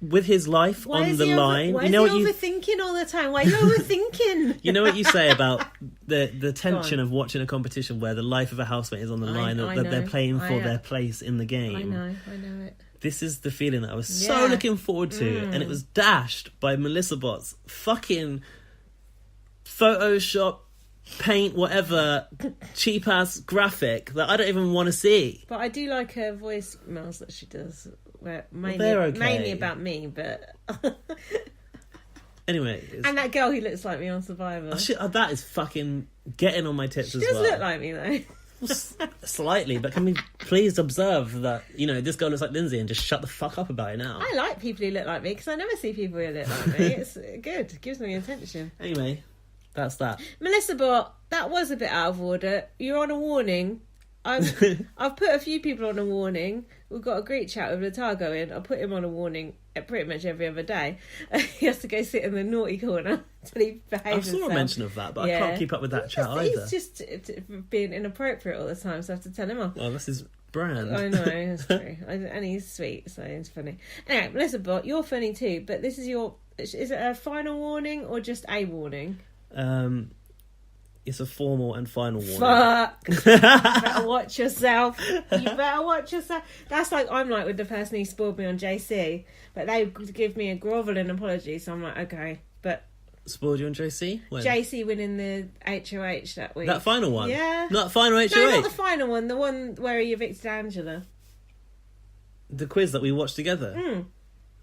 with his life on the line. Why is he overthinking all the time? Why are you overthinking? You know what you say about the tension of watching a competition where the life of a housemate is on the line, that they're playing for their place in the game. I know it. This is the feeling that I was so looking forward to, and it was dashed by Melissa Bott's fucking Photoshop, paint, whatever, cheap ass graphic that I don't even want to see. But I do like her voicemails that she does, where okay. mainly about me, but anyway. And that girl who looks like me on Survivor. That is fucking getting on my tits as well. She does look like me though. Slightly, but can we please observe that, this girl looks like Lindsay and just shut the fuck up about it now? I like people who look like me because I never see people who look like me. It's good. It gives me attention. Anyway, that's that. Melissa Bott, that was a bit out of order. You're on a warning. I've put a few people on a warning. We've got a great chat with Latago in. I put him on a warning pretty much every other day. He has to go sit in the naughty corner until he behaves himself. I saw a mention of that, but I can't keep up with that chat either. He's just being inappropriate all the time, so I have to tell him off. Well, that's his brand. I know, that's true. And he's sweet, so it's funny. Anyway, Melissa Bott, you're funny too, but this is is it a final warning or just a warning? It's a formal and final warning. Fuck. You better watch yourself. That's like I'm like with the person who spoiled me on JC, but they give me a grovelling apology, so I'm like, okay. But spoiled you on JC? When? JC winning the HOH that week. That final one? Yeah. Not final HOH? No, not the final one. The one where he evicted Angela. The quiz that we watched together? Mm.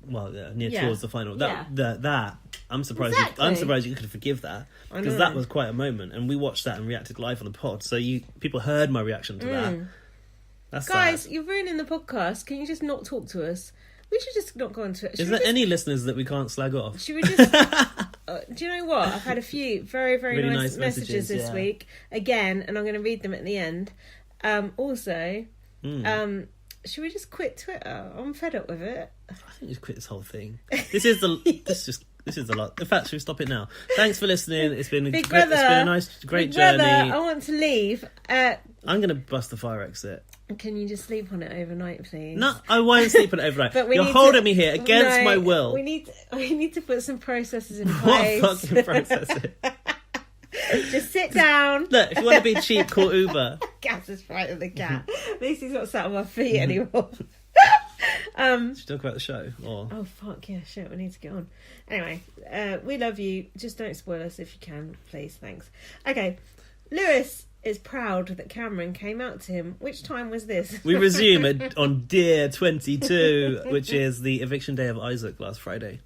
Well, towards the final. That I'm surprised. Exactly. I'm surprised you could forgive that, because that was quite a moment, and we watched that and reacted live on the pod. So people heard my reaction to that. That's guys, sad. You're ruining the podcast. Can you just not talk to us? We should just not go on to it. Is there any listeners that we can't slag off? Should we just? Do you know what? I've had a few very, very really nice messages this week again, and I'm going to read them at the end. Should we just quit Twitter? I'm fed up with it. I think we should quit this whole thing. This is a lot. In fact, should we stop it now? Thanks for listening. It's been Big brother, it's been a nice, great journey. I want to leave. I'm going to bust the fire exit. Can you just sleep on it overnight, please? No, I won't sleep on it overnight. But you're holding me here against my will. We need to put some processes in place. What fucking processes? Just sit down. Look, if you want to be cheap, call Uber. Gas is frightened the cat. At least he's not sat on my feet anymore. Should we talk about the show? Or... Oh, fuck, yeah, shit, we need to get on. Anyway, we love you. Just don't spoil us if you can, please. Thanks. Okay, Lewis is proud that Cameron came out to him. Which time was this? We resume on Dear 22, which is the eviction day of Isaac last Friday.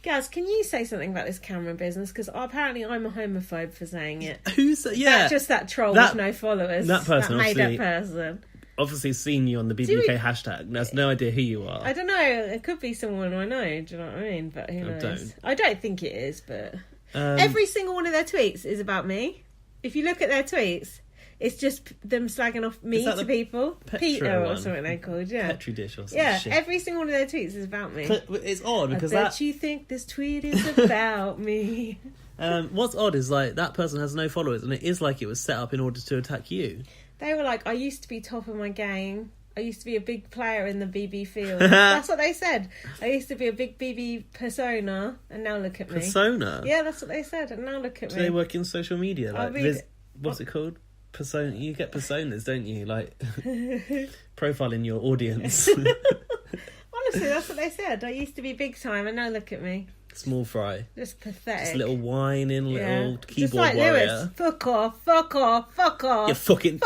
Gaz, can you say something about this Cameron business? Because apparently I'm a homophobe for saying it. Who's yeah? Just that troll with no followers. That person, that made that person. Obviously seen you on the BBUK hashtag. There's no idea who you are. I don't know. It could be someone I know. Do you know what I mean? But who knows? I don't think it is. But every single one of their tweets is about me. If you look at their tweets, it's just them slagging off me to people. Peter or something they're called. Yeah, Petri dish or something. Yeah, shit. every single one of their tweets is about me. It's odd because I bet you think this tweet is about me. What's odd is like that person has no followers, and it is like it was set up in order to attack you. They were like, I used to be top of my game. I used to be a big player in the BB field. That's what they said. I used to be a big BB persona, and now look at me. Persona? Yeah, that's what they said, and now look at me. Do they work in social media? Like, what's it called? Persona. You get personas, don't you? Like, profiling your audience. Honestly, that's what they said. I used to be big time, and now look at me. Small fry. Just pathetic. Just a little whining, little keyboard just like warrior. Lewis. Fuck off, fuck off, fuck off. You're fucking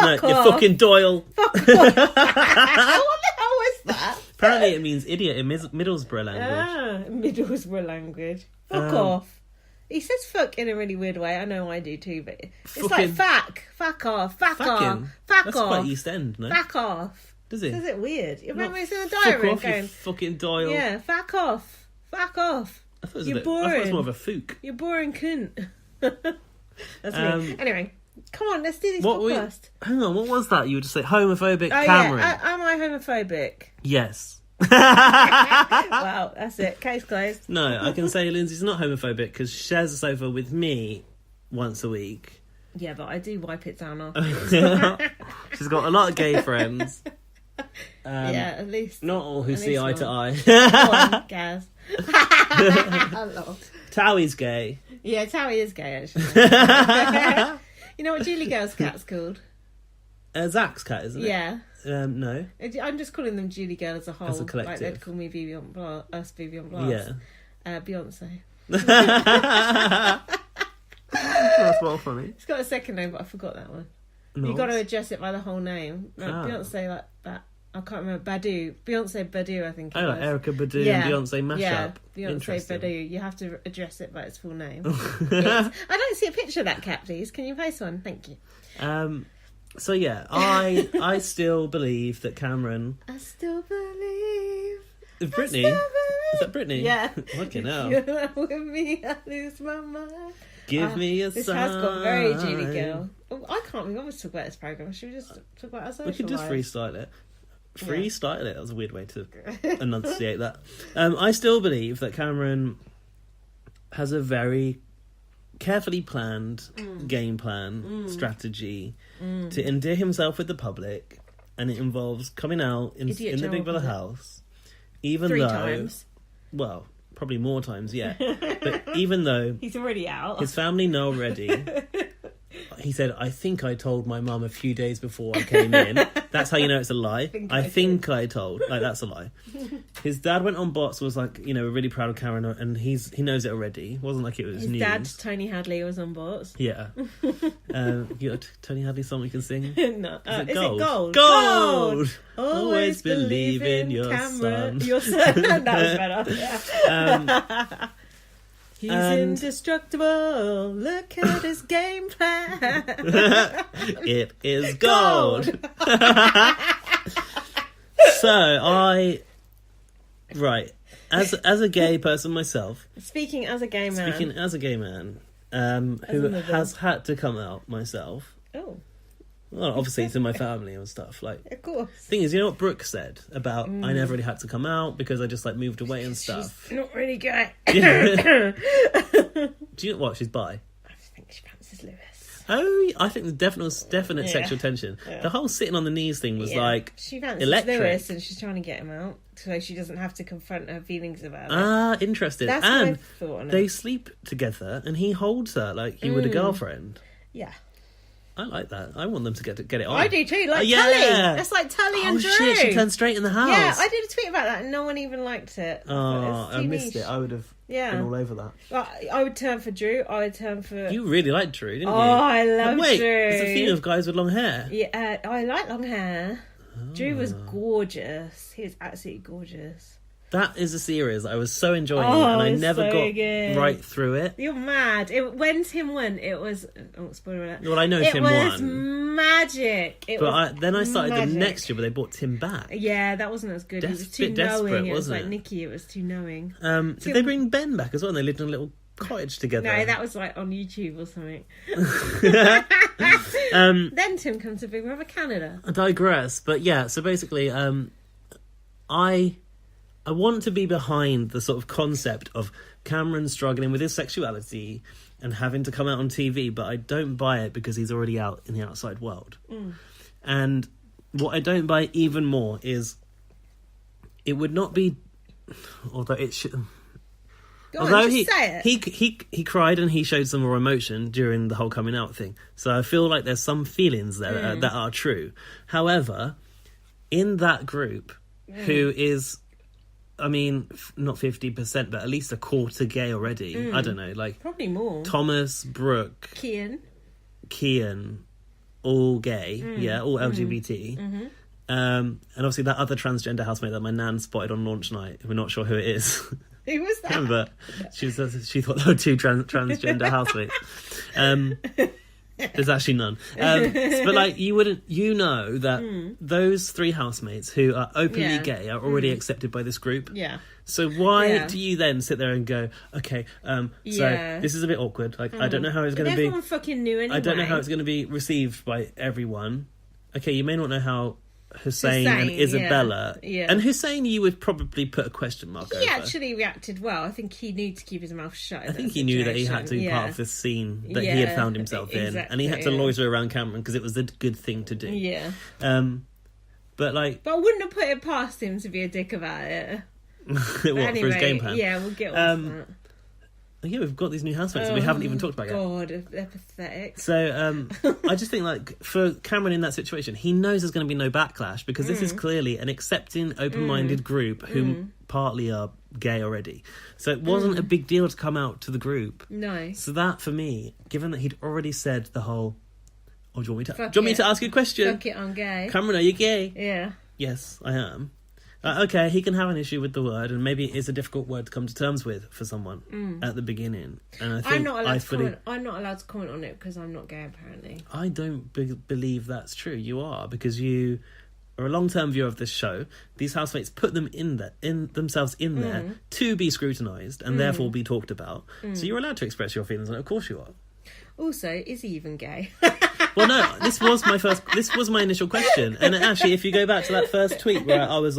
Doyle. Fuck off. What the hell was that? Apparently it means idiot in Middlesbrough language. Middlesbrough language. Fuck off. He says fuck in a really weird way. I know I do too, but it's like fuck off, fuck off, fuck That's off. Quite East End, no? Fuck off. Does it? Says it weird. You remember it's in the fuck diary off, going, you fucking Doyle. Yeah, fuck off. Fuck off. I thought You're boring. I thought it was more of a fook. You're boring cunt. That's me. Anyway, come on, let's do this podcast. Hang on, what was that? You would just say homophobic Cameron. Yeah. Am I homophobic? Yes. Wow, that's it. Case closed. No, I can say Lindsay's not homophobic because she shares a sofa with me once a week. Yeah, but I do wipe it down afterwards. She's got a lot of gay friends. Yeah, at least. Not all who see eye to eye. Go on, Gaz. Towie's gay. Yeah, Towie is gay, actually. You know what Julie Girl's cat's called? Zach's cat, isn't it? Yeah. No. I'm just calling them Julie Girl as a whole. As a collective. Like they'd call me Vivian Blas, us Vivian Blas. Yeah. Beyonce. That's well funny. It's got a second name, but I forgot that one. Noobs. You got to address it by the whole name. Like Beyonce, like that. I can't remember. Badu. Beyonce Badu, I think. Like Erica Badu and Beyonce mashup. Yeah, Beyonce Badu. You have to address it by its full name. I don't see a picture of that cat, please. Can you post one? Thank you. So yeah, I still believe that Cameron. I still believe. Brittany. Is that Brittany? Yeah. Fucking hell. You're not with me, I lose my mind. Give me a This sign. has got very Julie Girl. Oh, I can't remember to talk about this programme. Should we just talk about our social We could just lives? freestyle it. Freestyle it. That was a weird way to enunciate that. I still believe that Cameron has a very carefully planned game plan, strategy to endear himself with the public, and it involves coming out in the Big Brother house, even 3 though, times. well, probably more times, yeah. But even though He's already out. his family know already. He said, I think I told my mum a few days before I came in. That's how you know it's a lie. I think I told. Like, that's a lie. His dad went on bots, was like, really proud of Karen, and he knows it already. It wasn't like it was His news. dad, Tony Hadley, was on boards. Yeah. You got a Tony Hadley song we can sing? No. Is it Is gold? it gold? Gold! Always believe in your Cameron. son. Your son. That was better. Yeah. He's indestructible. Look at his game plan. It is gold. So as a gay person myself, Speaking as a gay man. who has had to come out myself. Oh, Well, obviously it's in my family and stuff. Like, of course. thing is, you know what Brooke said about I never really had to come out because I just like moved away and stuff. She's not really gay. Do you know what? She's bi. I think she fancies Lewis. Oh, I think there's definite sexual tension. Yeah. The whole sitting on the knees thing was like she fancies electric. Lewis, and she's trying to get him out so she doesn't have to confront her feelings about it. Interesting. That's And my thought on they it. sleep together, and he holds her like he would a girlfriend. Yeah. I like that. I want them to get it on. I do too, like yeah. Tully. That's like Tully and Drew. Shit, she turned straight in the house. Yeah, I did a tweet about that and no one even liked it. Oh, It's I too missed niche. it. I would have been all over that. Well, I would turn for Drew. I would turn for... You really liked Drew, didn't you? Oh, I love Wait, Drew. there's a theme of guys with long hair. Yeah, I like long hair. Drew was gorgeous. He was absolutely gorgeous. That is a series I was so enjoying, Oh, and I it's never so got good. right through it. You're mad. When Tim won, it was... Oh, spoiler alert. Well, I know it Tim was won. magic. Then I started magic. the next year where they brought Tim back. Yeah, that wasn't as good. It was That's a too bit desperate, knowing. It was wasn't like it? Nikki. It was too knowing. Did they bring Ben back as well? And they lived in a little cottage together. No, that was like on YouTube or something. Then Tim comes to Big Brother Canada. I digress, but yeah. So basically, I want to be behind the sort of concept of Cameron struggling with his sexuality and having to come out on TV, but I don't buy it because he's already out in the outside world. And what I don't buy even more is it would not be, although it should. Go on, just say it. He cried and he showed some more emotion during the whole coming out thing. So I feel like there's some feelings there that are true. However, in that group, who is, I mean, not 50%, but at least a quarter gay already. I don't know, like Probably more. Thomas, Brooke, Kian, all gay, all LGBT. And obviously that other transgender housemate that my nan spotted on launch night, we're not sure who it is. Who was that? Remember, she thought there were two transgender housemates. There's actually none. But like, you know that those 3 housemates who are openly gay are already accepted by this group. Yeah. So why do you then sit there and go, okay, so this is a bit awkward. Like, I don't know how it's going to be. Everyone fucking knew anyway. I don't know how it's going to be received by everyone. Okay, you may not know how Hussain and Isabella. Yeah. And Hussain, you would probably put a question mark over. He actually reacted well. I think he knew to keep his mouth shut. I think he knew that he had to be part of this scene that he had found himself in. And he had to loiter around Cameron because it was the good thing to do. Yeah. But like, But I wouldn't have put it past him to be a dick about it. for his game plan? Yeah, we'll get on to that. Yeah, we've got these new housemates that we haven't even talked about yet. God, they're pathetic. So I just think, like, for Cameron in that situation, he knows there's going to be no backlash because this is clearly an accepting, open-minded group who partly are gay already. So it wasn't a big deal to come out to the group. No. So that, for me, given that he'd already said the whole, oh, do you want Fuck me to ask you a question? Fuck it, I'm gay. Cameron, are you gay? Yeah. Yes, I am. Okay, he can have an issue with the word, and maybe it's a difficult word to come to terms with for someone at the beginning. And I think I'm not allowed to comment on it because I'm not gay, apparently. I don't believe that's true. You are, because you are a long-term viewer of this show. These housemates put them themselves in there to be scrutinised and therefore be talked about. So you're allowed to express your feelings, and of course you are. Also, is he even gay? Well, no, this was my initial question. And actually, if you go back to that first tweet where I was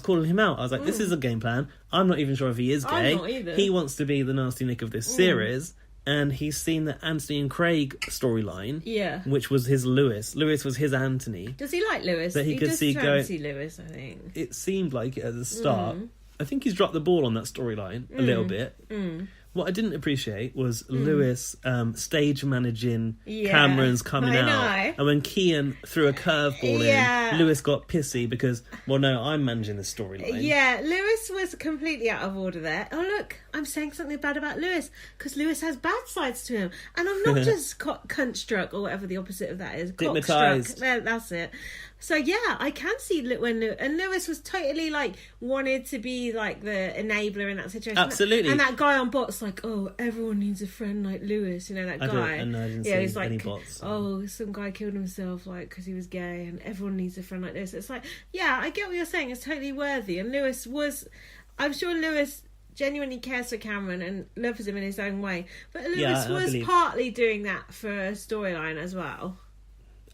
calling him out. I was like, this is a game plan. I'm not even sure if he is gay. I'm not either. He wants to be the nasty Nick of this series. And he's seen the Anthony and Craig storyline. Yeah. Which was his Lewis. Lewis was his Anthony. Does he like Lewis? That he could does see fancy Lewis, I think. It seemed like it at the start. I think he's dropped the ball on that storyline a little bit. What I didn't appreciate was Lewis stage managing Cameron's coming out. And when Kian threw a curveball in, Lewis got pissy because, well, no, I'm managing the storyline. Yeah, Lewis was completely out of order there. Oh, look, I'm saying something bad about Lewis because Lewis has bad sides to him. And I'm not just cunt struck or whatever the opposite of that is. Stigmatised. That's it. So yeah, I can see when Lewis was totally like wanted to be like the enabler in that situation. Absolutely. And that guy on bots like, oh, everyone needs a friend like Lewis. You know that guy. I didn't see he's like, any bots. oh, some guy killed himself like because he was gay, and everyone needs a friend like Lewis. It's like, yeah, I get what you're saying. It's totally worthy. And Lewis was, I'm sure Lewis genuinely cares for Cameron and loves him in his own way. But Lewis was partly doing that for a storyline as well.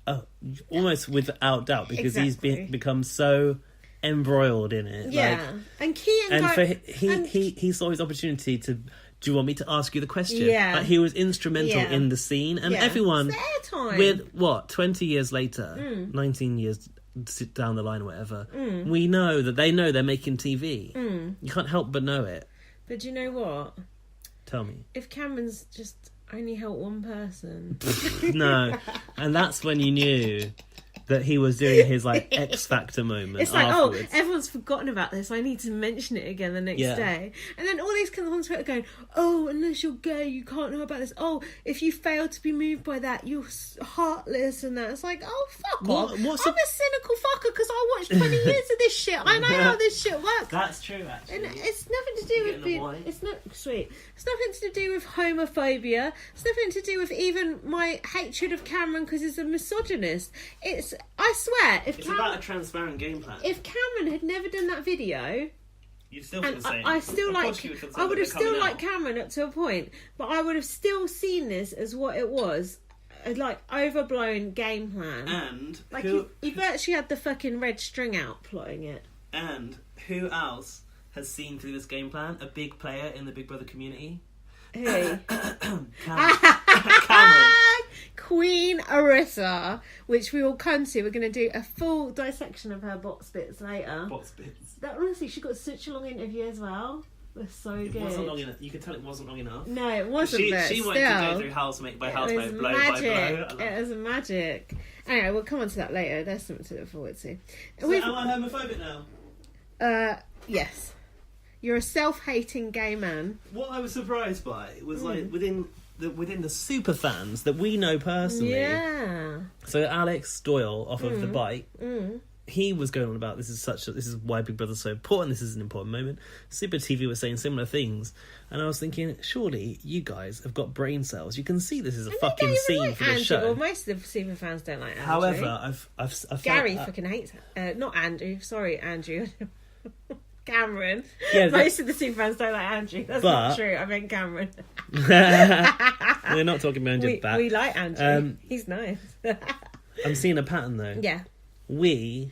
Oh, almost without doubt, because he's become so embroiled in it. Yeah, and he saw his opportunity to. Do you want me to ask you the question? Yeah, like, he was instrumental in the scene, and everyone with 20 years later, 19 years down the line, or whatever. We know that they know they're making TV. You can't help but know it. But do you know what? Tell me. If Cameron's just only helped one person. No. And that's when you knew that he was doing his like X Factor moment. It's like, afterwards. oh, everyone's forgotten about this. I need to mention it again the next day. And then all these kids on Twitter going, oh, unless you're gay, you can't know about this. Oh, if you fail to be moved by that, you're heartless and that. It's like, oh, fuck off. I'm a cynical fucker because I watched 20 years of this shit. I know how this shit works. That's true, actually. And it's nothing to do with being... It's not... Sweet. It's nothing to do with homophobia. It's nothing to do with even my hatred of Cameron because he's a misogynist. I swear, it's about a transparent game plan. If Cameron had never done that video, you'd still feel the same. I would have still liked Cameron up to a point, but I would have still seen this as what it was, like overblown game plan. And like he virtually had the fucking red string out plotting it. And who else has seen through this game plan? A big player in the Big Brother community. Who? Cameron. Queen Arisa, which we will come to. We're going to do a full dissection of her bot spits later. Bot spits. That honestly, she got such a long interview as well. It was so good. It wasn't long enough. You could tell it wasn't long enough. No, it wasn't. She wanted to go through housemate by housemate, blow by blow. It was magic. Anyway, we'll come on to that later. There's something to look forward to. So am I homophobic now? Yes. You're a self-hating gay man. What I was surprised by was like within the super fans that we know personally. Yeah. So Alex Doyle off of The Bite, he was going on about this is why Big Brother's so important. This is an important moment. Super TV was saying similar things, and I was thinking, surely you guys have got brain cells. You can see this is a fucking scene for the show. Well, most of the super fans don't like Andrew. However, I've Gary fucking hates not Andrew. Sorry, Andrew. Cameron. Yeah, most of the super fans don't like Andrew. That's not true. I meant Cameron. We're not talking behind your back. We like Andrew. He's nice. I'm seeing a pattern though. Yeah. We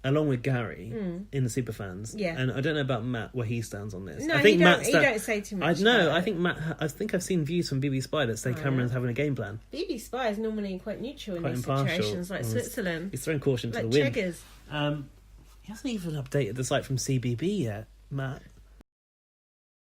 along with Gary, in the Superfans. Yeah. And I don't know about Matt, where he stands on this. No, I think you Matt don't say too much. I think I think I've seen views from BB Spy that say Cameron's having a game plan. BB Spy is normally quite neutral in Quite these impartial. situations, like Switzerland. He's throwing caution to Like the wind. Cheggers. He hasn't even updated the site from CBB yet, Matt.